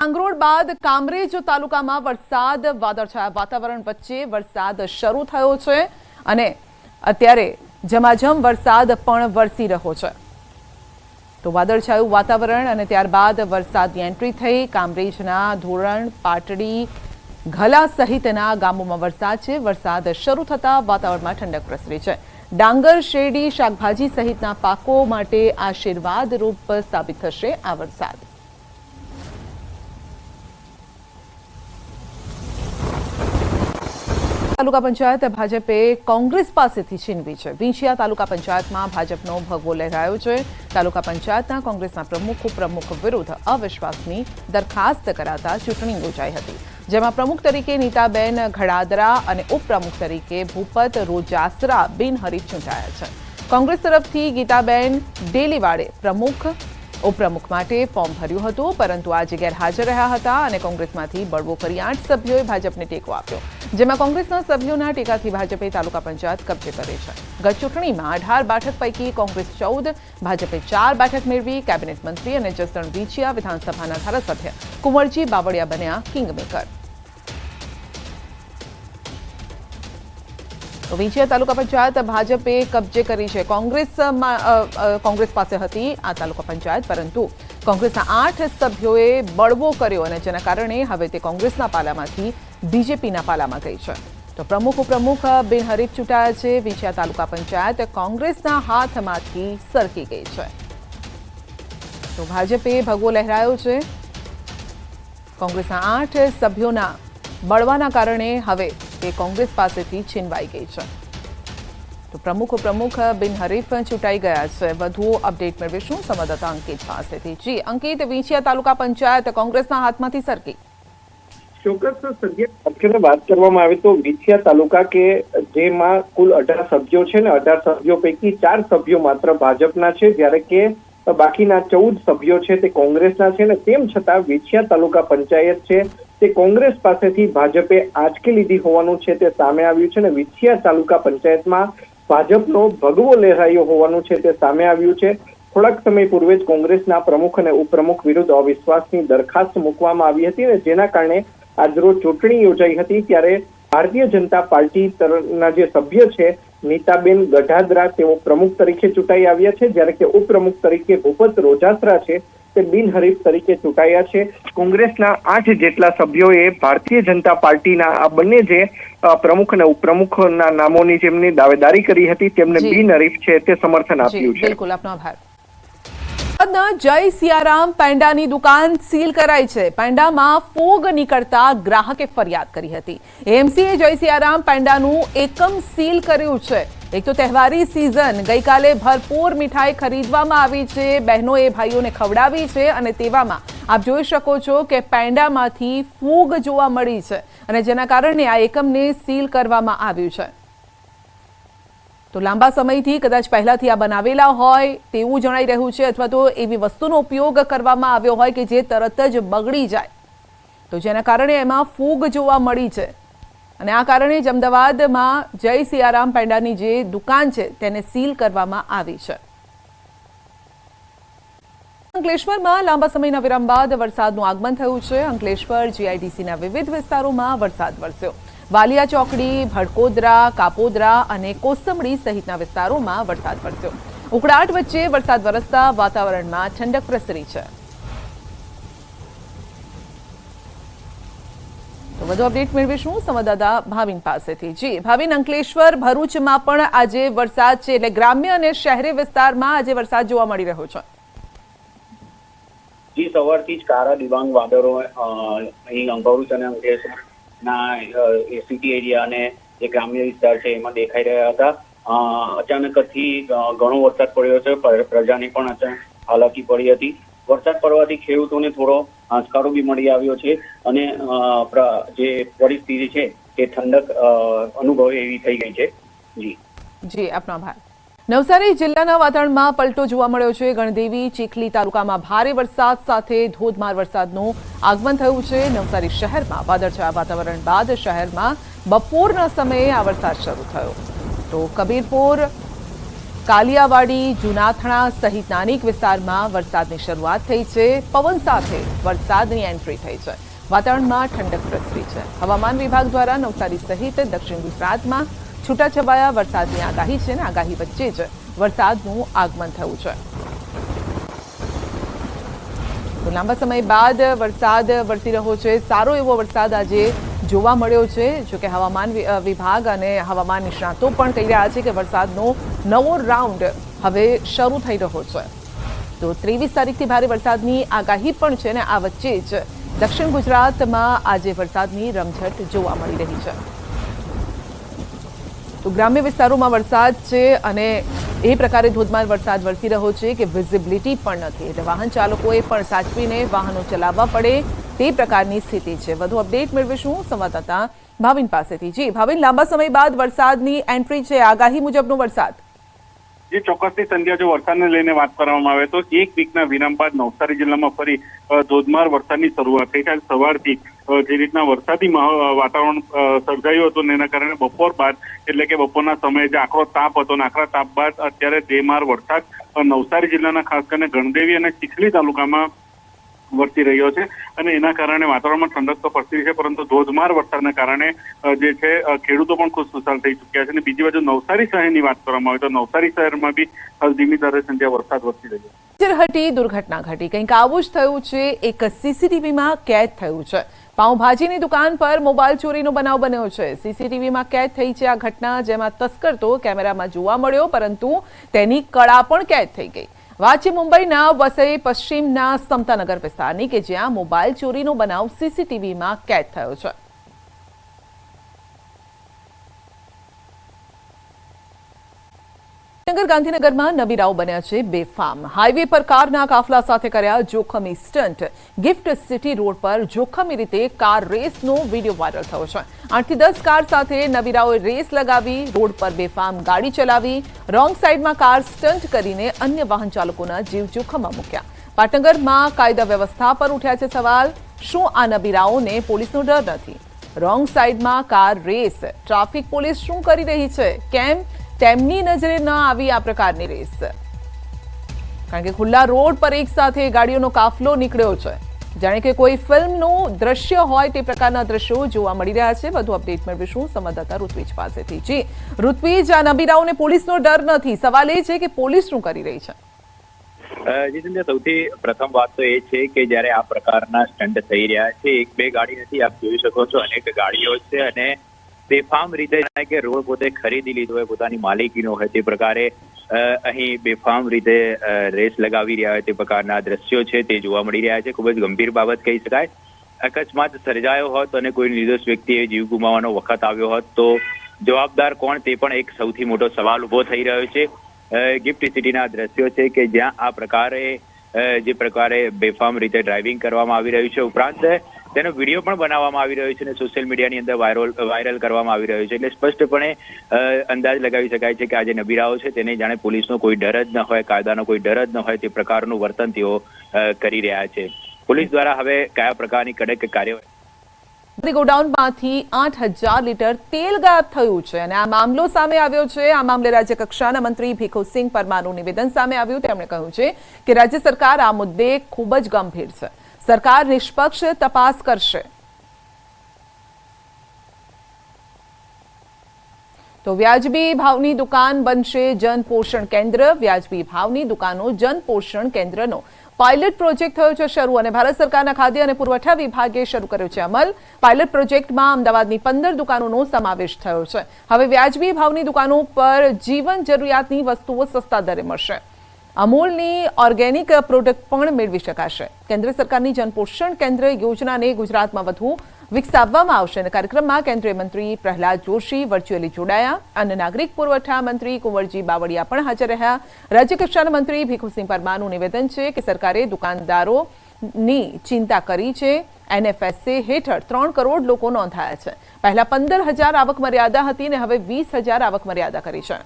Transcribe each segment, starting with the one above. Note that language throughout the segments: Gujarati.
માંગરોળ બાદ કામરેજ તાલુકામાં વરસાદ વાદળછાયા વાતાવરણ વચ્ચે વરસાદ શરૂ થયો છે અને અત્યારે ઝમાઝમ વરસાદ પણ વરસી રહ્યો છે। તો વાદળછાયું વાતાવરણ અને ત્યારબાદ વરસાદની એન્ટ્રી થઈ। કામરેજના ધોરણ, પાટડી, ઘલા સહિતના ગામોમાં વરસાદ છે। વરસાદ શરૂ થતા વાતાવરણમાં ઠંડક પ્રસરી છે। ડાંગર, શેરડી, શાકભાજી સહિતના પાકો માટે આશીર્વાદરૂપ સાબિત થશે આ વરસાદ। તાલુકા પંચાયત ભાજપે કોંગ્રેસ પાસેથી છીનવી છે। વિંછિયા તાલુકા પંચાયતમાં ભાજપનો ભગવો લહેરાયો છે। તાલુકા પંચાયતના કોંગ્રેસના પ્રમુખ, ઉપપ્રમુખ વિરુદ્ધ અવિશ્વાસની દરખાસ્ત કરાતા ચૂંટણી યોજાઈ હતી, જેમાં પ્રમુખ તરીકે નીતાબેન ઘડાદરા અને ઉપપ્રમુખ તરીકે ભૂપત રોજાસરા બિનહરીફ ચૂંટાયા છે। કોંગ્રેસ તરફથી ગીતાબેન ડેલીવાડે પ્રમુખ, ઉપપ્રમુખ માટે ફોર્મ ભર્યું હતું, પરંતુ આજે ગેરહાજર રહ્યા હતા અને કોંગ્રેસમાંથી બળવો કરી 8 સભ્યોએ ભાજપને ટેકો આપ્યો, જેમાં કોંગ્રેસના સભ્યોના ટેકાથી ભાજપે તાલુકા પંચાયત કબજે કરી છે। ગત ચૂંટણીમાં 18 બેઠક પૈકી કોંગ્રેસ 14, ભાજપે 4 બેઠક મેળવી। કેબિનેટ મંત્રી અને જસદણ વિંછિયા વિધાનસભાના ધારાસભ્ય કુંવરજી બાવળિયા બન્યા કિંગમેકર। વિંછિયા તાલુકા પંચાયત ભાજપે કબજે કરી છે। કોંગ્રેસ પાસે હતી આ તાલુકા પંચાયત, પરંતુ કોંગ્રેસના 8 સભ્યોએ બળવો કર્યો અને જેના કારણે હવે તે કોંગ્રેસના પાલામાંથી બીજેપીના પાલામાં ગઈ છે। તો પ્રમુખ, ઉપપ્રમુખ બિનહરીફ ચૂંટાયા છે। વિંછિયા તાલુકા પંચાયત કોંગ્રેસના હાથમાંથી સરકી ગઈ છે। તો ભાજપે ભગવો લહેરાયો છે। કોંગ્રેસના 8 સભ્યોના બળવાના કારણે હવે તે કોંગ્રેસ પાસેથી છીનવાઈ ગઈ છે। તો પ્રમુખ, ઉપપ્રમુખ બિનહરીફ ચૂંટાઈ ગયા છે। વધુ અપડેટ મેળવીશું સંવાદદાતા અંકિત પાસેથી। જી અંકિત, વિંછિયા તાલુકા પંચાયત કોંગ્રેસના હાથમાંથી સરકી। ચોક્કસ વાત કરવામાં આવે તો વિંછિયા તાલુકા કે જેમાં કુલ 18 સભ્યો છે ને 18 સભ્યો પૈકી 4 સભ્યો માત્ર ભાજપના છે, જ્યારે કે બાકીના 14 સભ્યો છે તે કોંગ્રેસના છે ને તેમ છતાં વિંછિયા તાલુકા પંચાયત છે તે કોંગ્રેસ પાસેથી ભાજપે આંચકી લીધી હોવાનું છે તે સામે આવ્યું છે ને વિંછિયા તાલુકા પંચાયતમાં ભાજપનો ભગવો લહેરાયો હોવાનું છે તે સામે આવ્યું છે। થોડાક સમય પૂર્વે જ કોંગ્રેસના પ્રમુખ અને ઉપપ્રમુખ વિરુદ્ધ અવિશ્વાસની દરખાસ્ત મૂકવામાં આવી હતી અને જેના કારણે આજરોજ ચૂંટણી યોજાઈ હતી, ત્યારે ભારતીય જનતા પાર્ટીના જે સભ્ય છે નીતાબેન ગઢાદરા તેઓ પ્રમુખ તરીકે ચૂંટાઈ આવ્યા છે, જ્યારે કે ઉપપ્રમુખ તરીકે ભૂપત રોજાસરા છે તે બિનહરીફ તરીકે ચૂંટાયા છે। કોંગ્રેસના 8 જેટલા સભ્યોએ ભારતીય જનતા પાર્ટીના આ બંને જે પ્રમુખ અને ઉપપ્રમુખના નામોની જેમની દાવેદારી કરી હતી તેમને બિનહરીફ છે તે સમર્થન આપ્યું છે। બિલકુલ, આપનો આભાર। જય સિયારામ પેંડાની દુકાન સીલ કરાઈ છે। પેંડામાં ફૂગ નીકળતા ગ્રાહકે ફરિયાદ કરી હતી। એએમસીએ જય સિયારામ પેંડાનું એકમ સીલ કર્યું છે। એક તો તહેવારી સિઝન, ગઈકાલે ભરપૂર મીઠાઈ ખરીદવામાં આવી છે, બહેનોએ ભાઈઓને ખવડાવી છે અને તેવામાં આપ જોઈ શકો છો કે પેંડામાંથી ફૂગ જોવા મળી છે અને જેના કારણે આ એકમને સીલ કરવામાં આવ્યું છે। તો લાંબા સમયથી કદાચ પહેલાથી આ બનાવેલા હોય તેવું જણાઈ રહ્યું છે, અથવા તો એવી વસ્તુનો ઉપયોગ કરવામાં આવ્યો હોય કે જે તરત જ બગડી જાય, તો જેના કારણે એમાં ફૂગ જોવા મળી છે અને આ કારણે જ અમદાવાદમાં જય સિયારામ પેંડાની જે દુકાન છે તેને સીલ કરવામાં આવી છે। અંકલેશ્વરમાં લાંબા સમયના વિરામ બાદ વરસાદનું આગમન થયું છે। અંકલેશ્વર જીઆઈડીસીના વિવિધ વિસ્તારોમાં વરસાદ વરસ્યો। વાલિયા ચોકડી, ભડકોદરા, કાપોદરા અને કોસંબડી સહિતના વિસ્તારોમાં વરસાદ વરસ્યો। ઉકળાટ વચ્ચે વરસાદ વરસતા વાતાવરણમાં ઠંડક પ્રસરી છે। તો વધુ અપડેટ મેળવીશું સંવાદદાતા ભાવિન પાસેથી। જી ભાવિન, અંકલેશ્વર, ભરૂચમાં પણ આજે વરસાદ છે, એટલે ગ્રામ્ય અને શહેરી વિસ્તારમાં આજે વરસાદ જોવા મળી રહ્યો છે। જી, સવારથી જ કાળા ડિબાંગ વાદળો અહીં ભરૂચ અને અંકલેશ્વરના સિટી એરિયા અને જે ગ્રામ્ય વિસ્તાર છે એમાં દેખાઈ રહ્યા હતા। અચાનકથી ઘણો વરસાદ પડ્યો છે, પ્રજાને પણ અચાનક હાલાકી પડી હતી। વરસાદ પડવાથી ખેડૂતોને થોડો આંચકારો બી મળી આવ્યો છે અને જે પરિસ્થિતિ છે તે ઠંડક અનુભવે એવી થઈ ગઈ છે। જી આપનો આભાર। નવસારી જિલ્લાના વાતાવરણમાં પલટો જોવા મળ્યો છે। ગણદેવી, ચીખલી તાલુકામાં ભારે વરસાદ સાથે ધોધમાર વરસાદનું આગમન થયું છે। નવસારી શહેરમાં વાદળછાયા વાતાવરણ બાદ શહેરમાં બપોરના સમયે આ વરસાદ શરૂ થયો। તો કબીરપુર, કાલિયાવાડી, જુનાથણા સહિતના અનેક વિસ્તારમાં વરસાદની શરૂઆત થઈ છે. પવન સાથે વરસાદની એન્ટ્રી થઈ છે. વાતાવરણમાં ઠંડક પ્રસરી છે. હવામાન વિભાગ દ્વારા નવસારી સહિત દક્ષિણ ગુજરાતમાં છૂટાછવાયા વરસાદની આગાહી છે અને આગાહી વચ્ચે જ વરસાદનું આગમન થયું છે. તો લાંબા સમય બાદ વરસાદ વરસી રહ્યો છે. સારો એવો વરસાદ આજે જોવા મળ્યો છે. જોકે હવામાન વિભાગ અને હવામાન નિષ્ણાતો પણ કહી રહ્યા છે કે વરસાદનો નવો રાઉન્ડ હવે શરૂ થઈ રહ્યો છે. તો 23 તારીખથી ભારે વરસાદની આગાહી પણ છે અને આ વચ્ચે જ દક્ષિણ ગુજરાતમાં આજે વરસાદની રમઝટ જોવા મળી રહી છે. તો ગ્રામ્ય વિસ્તારોમાં વરસાદ છે અને એ પ્રકારે ધોધમાર વરસાદ વરસી રહ્યો છે કે વિઝિબિલિટી પણ નથી, એટલે વાહન ચાલકોએ પણ સાચવીને વાહનો ચલાવવા પડે તે પ્રકારની સ્થિતિ છે. વધુ અપડેટ મેળવીશું સંવાદદાતા ભાવિન પાસેથી. જી ભાવિન, લાંબા સમય બાદ વરસાદની એન્ટ્રી છે, આગાહી મુજબનો વરસાદ. જે ચોક્કસથી સંધ્યા, જો વરસાદને લઈને વાત કરવામાં આવે તો એક વીકના વિરામ બાદ નવસારી જિલ્લામાં ફરી ધોધમાર વરસાદની શરૂઆત થઈ છે. સવારથી જે રીતના વરસાદી વાતાવરણ સર્જાયું હતું એના કારણે બપોર બાદ, એટલે કે બપોરના સમયે જે આકરો તાપ હતો અને આકરા તાપ બાદ અત્યારે ધોધમાર વરસાદ નવસારી જિલ્લાના ખાસ કરીને ગણદેવી અને ચીખલી તાલુકામાં વરસી રહ્યો છે અને એના કારણે વાતાવરણમાં ઠંડક તો પડતી છે, પરંતુ ધોધમાર વરસાદના કારણે જે છે ખેડૂતો પણ ખુશખુશાલ થઈ ચૂક્યા છે. અને બીજી બાજુ નવસારી શહેરની વાત કરવામાં આવે તો નવસારી શહેરમાં બી ધીમી ધારે સંધ્યા વરસાદ વરસી રહ્યો છે. દુર્ઘટના ઘટી, કંઈક આવું જ થયું છે. એક સીસીટીવીમાં કેદ થયું છે. પાઉંભાજીની દુકાન પર મોબાઈલ ચોરીનો બનાવ બન્યો છે. સીસીટીવીમાં કેદ થઈ છે આ ઘટના, જેમાં તસ્કર તો કેમેરામાં જોવા મળ્યો પરંતુ તેની કળા પણ કેદ થઈ ગઈ. વાત છે મુંબઈના વસઈ પશ્ચિમના સમતાનગર વિસ્તારની, કે જ્યાં મોબાઈલ ચોરીનો બનાવ સીસીટીવીમાં કેદ થયો છે. ગાંધીનગરમાં નબીરાઓ બન્યા છે બેફામ. હાઈવે પર કારના કાફલા સાથે કર્યા જોખમી સ્ટન્ટ. ગિફ્ટ સિટી રોડ પર જોખમી રીતે કાર રેસનો વિડીયો વાયરલ થયો છે. 8 થી 10 કાર સાથે નબીરાઓએ રેસ લગાવી, રોડ પર બેફામ ગાડી ચલાવી, રોંગ સાઈડમાં કાર સ્ટન્ટ કરીને અન્ય વાહન ચાલકોના જીવ જોખમમાં મૂક્યા. પાટનગરમાં કાયદા વ્યવસ્થા પર ઉઠ્યા છે સવાલ. શું આ નબીરાઓને પોલીસનો ડર નથી? રોંગ સાઈડમાં કાર રેસ, ટ્રાફિક પોલીસ શું કરી રહી છે? કેમ તેમની નજરે ન આવી આ પ્રકારની રેસ? કારણ કે ખુલ્લા રોડ પર એક સાથે ગાડીઓનો કાફલો નીકળ્યો છે. જાણે કે કોઈ ફિલ્મનું દ્રશ્ય હોય તે પ્રકારના દ્રશ્યો જોવા મળી રહ્યા છે. વધુ અપડેટ મેળવીશું સંવાદદાતા ઋત્વિજ પાસેથી. જી ઋત્વિજ, આ નબીરાઓને પોલીસનો ડર નથી. સવાલ એ છે કે પોલીસ શું કરી રહી છે? જી સંજય, સૌથી પ્રથમ વાત તો એ છે કે જ્યારે આ પ્રકારના સ્ટન્ટ થઈ રહ્યા છે, એક બે ગાડી નથી, આપ જોઈ શકો છો અનેક ગાડીઓ છે અને બેફામ રીતે જાણે કે રોડ પોતે ખરીદી લીધો હોય, પોતાની માલિકીનો હોય તે પ્રકારે અહીં બેફામ રીતે રેસ લગાવી રહ્યા હોય તે પ્રકારના દ્રશ્યો છે તે જોવા મળી રહ્યા છે. ખૂબ જ ગંભીર બાબત કહી શકાય. અકસ્માત સર્જાયો હોત અને કોઈ નિર્દોષ વ્યક્તિએ જીવ ગુમાવવાનો વખત આવ્યો હોત તો જવાબદાર કોણ, તે પણ એક સૌથી મોટો સવાલ ઉભો થઈ રહ્યો છે. ગિફ્ટ સિટીના દ્રશ્યો છે કે જ્યાં આ પ્રકારે જે પ્રકારે બેફામ રીતે ડ્રાઇવિંગ કરવામાં આવી રહ્યું છે, ઉપરાંત તેનો વિડીયો પણ બનાવવામાં આવી રહ્યો છે અને સોશિયલ મીડિયાની અંદર વાયરલ કરવામાં આવી રહ્યો છે. એટલે સ્પષ્ટપણે અંદાજ લગાવી શકાય છે કે આ જે નબીરાઓ છે તેને જાણે પોલીસનો કોઈ ડર જ ન હોય, કાયદાનો કોઈ ડર જ ન હોય તે પ્રકારનું વર્તન તેઓ કરી રહ્યા છે. પોલીસ દ્વારા હવે કયા પ્રકારની કડક કાર્યવાહી? ગોડાઉનમાંથી 8,000 લીટર તેલ ગાયબ થયું છે અને આ મામલો સામે આવ્યો છે. આ મામલે રાજ્ય કક્ષાના મંત્રી ભીખુસિંહ પરમારનું નિવેદન સામે આવ્યું. તેમણે કહ્યું છે કે રાજ્ય સરકાર આ મુદ્દે ખૂબ જ ગંભીર છે. સરકાર નિષ્પક્ષ તપાસ કરશે. તો વ્યાજબી ભાવની દુકાન બનશે જન પોષણ કેન્દ્ર. વ્યાજબી ભાવની દુકાનો જન પોષણ કેન્દ્રનો પાયલટ પ્રોજેક્ટ થયો છે શરૂ અને ભારત સરકારના ખાદ્ય અને પુરવઠા વિભાગે શરૂ કર્યો છે અમલ. પાયલટ પ્રોજેક્ટમાં અમદાવાદની 15 દુકાનોનો સમાવેશ થયો છે. હવે વ્યાજબી ભાવની દુકાનો પર જીવન જરૂરિયાતની વસ્તુઓ સસ્તા દરે મળશે. અમૂલની ઓર્ગેનિક પ્રોડક્ટ પણ મેળવી શકાશે. કેન્દ્ર સરકારની જનપોષણ કેન્દ્ર યોજનાને ગુજરાતમાં વધુ વિકસાવવામાં આવશે અને કાર્યક્રમમાં કેન્દ્રીય મંત્રી પ્રહલાદ જોશી વર્ચ્યુઅલી જોડાયા અને નાગરિક પુરવઠા મંત્રી કુંવરજી બાવળિયા પણ હાજર રહ્યા. રાજ્ય કક્ષાના મંત્રી ભીખુસિંહ પરમારનું નિવેદન છે કે સરકારે દુકાનદારોની ચિંતા કરી છે. NFSA હેઠળ 3 કરોડ લોકો નોંધાયા છે. પહેલા 15,000 આવક મર્યાદા હતી અને હવે 20,000 આવક મર્યાદા કરી છે.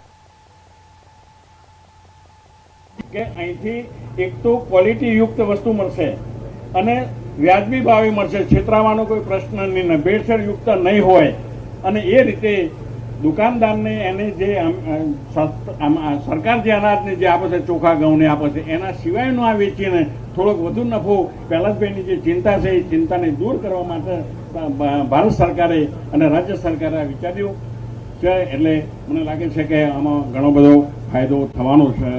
કે અહીંથી એક તો ક્વોલિટી યુક્ત વસ્તુ મળશે અને વ્યાજબી ભાવે મળશે. છેતરાવાનો કોઈ પ્રશ્ન નહીં, ભેળસેળ યુક્ત નહીં હોય અને એ રીતે દુકાનદારને એને જે સરકાર જે અનાજને જે આપે છે, ચોખા ઘઉંને આપે છે, એના સિવાયનું આ વેચીને થોડોક વધુ નફો પહેલાદભાઈની જે ચિંતા છે એ ચિંતાને દૂર કરવા માટે ભારત સરકારે અને રાજ્ય સરકારે આ વિચાર્યું છે. એટલે મને લાગે છે કે આમાં ઘણો બધો ફાયદો થવાનો છે.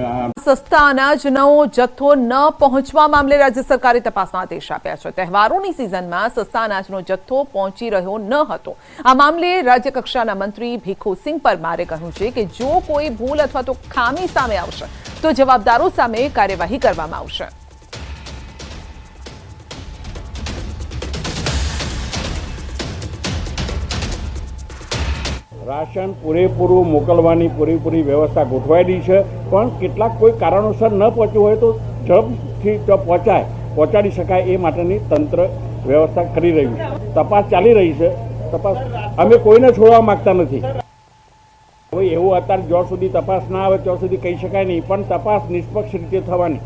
સસ્તા અનાજનો જથ્થો ન પહોંચવા મામલે રાજ્ય સરકારે તપાસના આદેશ આપ્યા છે. તહેવારોની સિઝનમાં સસ્તા અનાજનો જથ્થો પહોંચી રહ્યો ન હતો. આ મામલે રાજ્ય કક્ષાના મંત્રી ભીખુસિંહ પરમારે કહ્યું છે કે જો કોઈ ભૂલ અથવા તો ખામી સામે આવશે તો જવાબદારો સામે કાર્યવાહી કરવામાં આવશે. રાશન પૂરેપૂરું મોકલવાની પૂરેપૂરી વ્યવસ્થા ગોઠવાયેલી છે, પણ કેટલાક કોઈ કારણોસર ન પહોંચ્યું હોય તો ઝડપથી પહોંચાડી શકાય એ માટેની તંત્ર વ્યવસ્થા કરી રહ્યું છે. તપાસ ચાલી રહી છે. તપાસ અમે કોઈને છોડવા માંગતા નથી. કોઈ એવું અત્યારે જ્યાં સુધી તપાસ ના આવે ત્યાં સુધી કહી શકાય નહીં, પણ તપાસ નિષ્પક્ષ રીતે થવાની.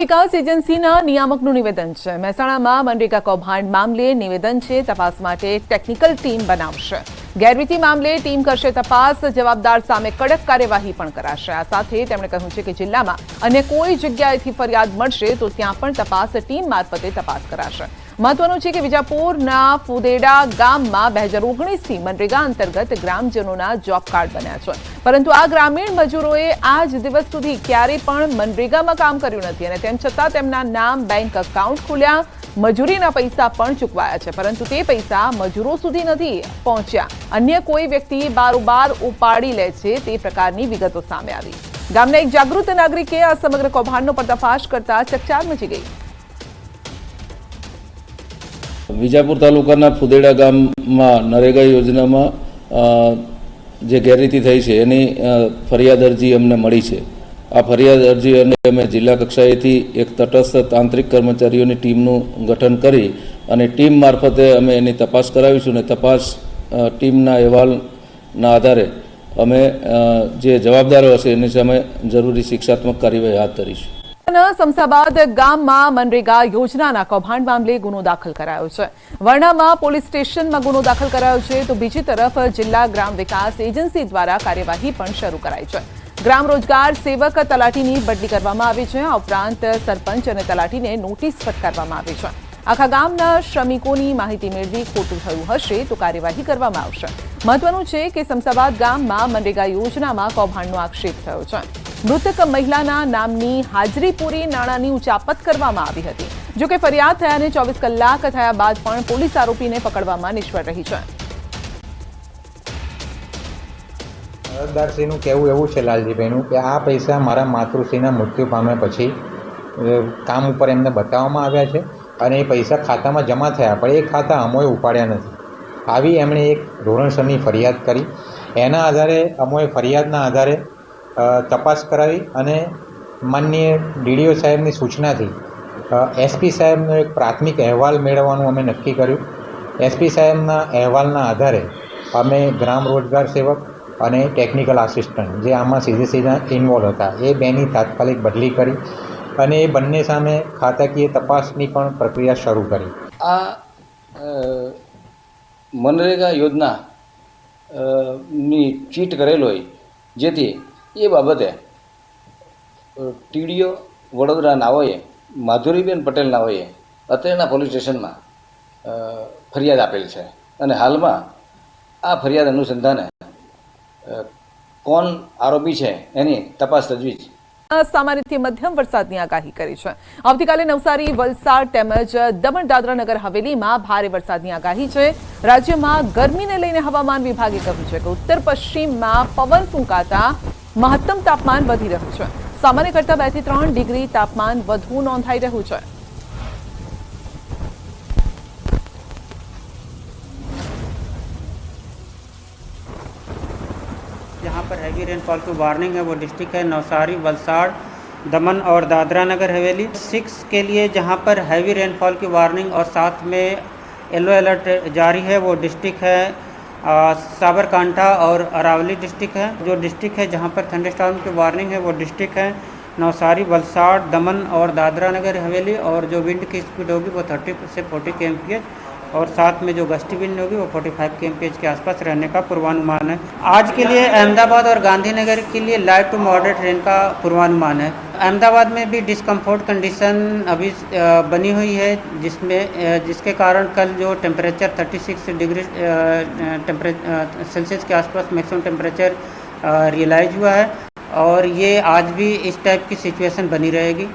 વિકાસ એજન્સીના નિયામકનું નિવેદન છે. મહેસાણામાં મનરેગા કૌભાંડ મામલે નિવેદન છે. તપાસ માટે ટેકનિકલ ટીમ બનાવશે. ગેરરીતિ મામલે ટીમ કરશે તપાસ. જવાબદાર સામે કડક કાર્યવાહી પણ કરાશે. આ સાથે તેમણે કહ્યું છે કે જિલ્લામાં અન્ય કોઈ જગ્યાએથી ફરિયાદ મળશે તો ત્યાં પણ તપાસ ટીમ મારફતે તપાસ કરાશે. મહત્વનું છે કે વિજાપુરના ફુદેડા ગામમાં 2019થી મનરેગા અંતર્ગત ગ્રામજનોના જોબ કાર્ડ બન્યા છે, પરંતુ આ ગ્રામીણ મજૂરોએ આજ દિવસ સુધી ક્યારેય પણ મનરેગામાં કામ કર્યું નથી અને તેમ છતાં તેમના નામ બેંક એકાઉન્ટ ખુલ્યા, મજૂરીના પૈસા પણ ચૂકવાયા છે, પરંતુ તે પૈસા મજૂરો સુધી નથી પહોંચ્યા. અન્ય કોઈ વ્યક્તિ બારોબાર ઉપાડી લે છે તે પ્રકારની વિગતો સામે આવી. ગામના એક જાગૃત નાગરિકે આ સમગ્ર કૌભાંડનો પર્દાફાશ કરતા ચકચાર મચી ગઈ. વિજાપુર તાલુકાના ફુદેડા ગામમાં નરેગા યોજનામાં જે ગેરરીતિ થઈ છે એની ફરિયાદ અરજી અમને મળી છે. આ ફરિયાદ અરજી અને અમે જિલ્લા કક્ષાએથી એક તટસ્થ તાંત્રિક કર્મચારીઓની ટીમનું ગઠન કરી અને ટીમ મારફતે અમે એની તપાસ કરાવીશું અને તપાસ ટીમના અહેવાલના આધારે અમે જે જવાબદારો હશે એની સામે જરૂરી શિક્ષાત્મક કાર્યવાહી હાથ ધરીશું. સમસાબાદ ગામમાં મનરેગા યોજનાના કૌભાંડ મામલે ગુનો દાખલ કરાયો છે. વર્ણામાં પોલીસ સ્ટેશનમાં ગુનો દાખલ કરાયો છે, તો બીજી તરફ જિલ્લા ગ્રામ વિકાસ એજન્સી દ્વારા કાર્યવાહી પણ શરૂ કરાઈ છે. ગ્રામ રોજગાર સેવક તલાટીની બદલી કરવામાં આવી છે. આ ઉપરાંત સરપંચ અને તલાટીને નોટિસ ફટકારવામાં આવી છે. આખા ગામના શ્રમિકોની માહિતી મેળવી ખોટું થયું હશે તો કાર્યવાહી કરવામાં આવશે. મહત્વનું છે કે સમસાબાદ ગામમાં મનરેગા યોજનામાં કૌભાંડનો આક્ષેપ થયો છે. મૃતક મહિલાના નામની હાજરી પૂરી નાણાંની ઉચાપત કરવામાં આવી હતી. જોકે ફરિયાદ થયાને 24 કલાક થયા બાદ પણ પોલીસ આરોપીને પકડવામાં નિષ્ફળ રહી છે. અરજદારશ્રીનું કહેવું એવું છે લાલજીભાઈનું કે આ પૈસા મારા માતૃશ્રીના મૃત્યુ પામ્યા પછી કામ ઉપર એમને બતાવવામાં આવ્યા છે અને એ પૈસા ખાતામાં જમા થયા, પણ એ ખાતા અમોએ ઉપાડ્યા નથી. આવી એમણે એક ધોરણસરની ફરિયાદ કરી. એના આધારે અમોએ ફરિયાદના આધારે તપાસ કરાવી અને માનનીય ડીડીઓ સાહેબની સૂચનાથી એસપી સાહેબનો એક પ્રાથમિક અહેવાલ મેળવવાનું અમે નક્કી કર્યું. એસપી સાહેબના અહેવાલના આધારે અમે ગ્રામ રોજગાર સેવક અને ટેકનિકલ આસિસ્ટન્ટ જે આમાં સીધા ઇન્વોલ્વ હતા એ બેની તાત્કાલિક બદલી કરી અને એ બંને સામે ખાતાકીય તપાસની પણ પ્રક્રિયા શરૂ કરી. આ મનરેગા યોજના ની ચીટ કરેલ હોય જેથી એ બાબતે ટીડીઓ વડોદરા નાઓએ માધુરીબેન પટેલ નાઓએ અત્રેના પોલીસ સ્ટેશનમાં ફરિયાદ આપેલ છે અને હાલમાં આ ફરિયાદ અનુસંધાને કોણ આરોપી છે એની તપાસ તજવીજ. સામાન્યથી મધ્યમ વરસાદની આગાહી કરી છે. આવતીકાલે નવસારી, વલસાડ તેમજ દમણ દાદરા નગર હવેલીમાં ભારે વરસાદની આગાહી છે. રાજ્યમાં ગરમીને લઈને હવામાન વિભાગે કહ્યું છે કે ઉત્તર પશ્ચિમમાં પવન ફૂંકાતા મહત્તમ તાપમાન વધી રહ્યું છે. સામાન્ય કરતાં 2 થી 3 ડિગ્રી તાપમાન વધુ નોંધાઈ રહ્યું છે. जहाँ पर हैवी रेनफॉल की वार्निंग है वो डिस्ट्रिक्ट है नवसारी, वलसाड़, दमन और दादरा नगर हवेली। 6 के लिए जहाँ पर हैवी रेनफॉल की वार्निंग और साथ में येलो अलर्ट जारी है वो डिस्ट्रिक्ट है साबरकांठा और अरावली डिस्ट्रिक्ट है। जो डिस्ट्रिक्ट है जहाँ पर थंडरस्टॉर्म की वार्निंग है वो डिस्ट्रिक्ट है नवसारी, वलसाड़, दमन और दादरा नगर हवेली। और जो विंड की स्पीड होगी वो 30 से 40 kmph और साथ में जो गस्टी विंड होगी वो 45 kmph के आसपास रहने का पूर्वानुमान है। आज के लिए अहमदाबाद और गांधीनगर के लिए लाइट टू मॉडरेट रेन का पूर्वानुमान है। अहमदाबाद में भी डिस्कम्फर्ट कंडीशन अभी बनी हुई है, जिसके कारण कल जो टेम्परेचर 36 डिग्री सेल्सियस के आसपास मैक्सिमम टेम्परेचर रियलाइज हुआ है और ये आज भी इस टाइप की सिचुएशन बनी रहेगी।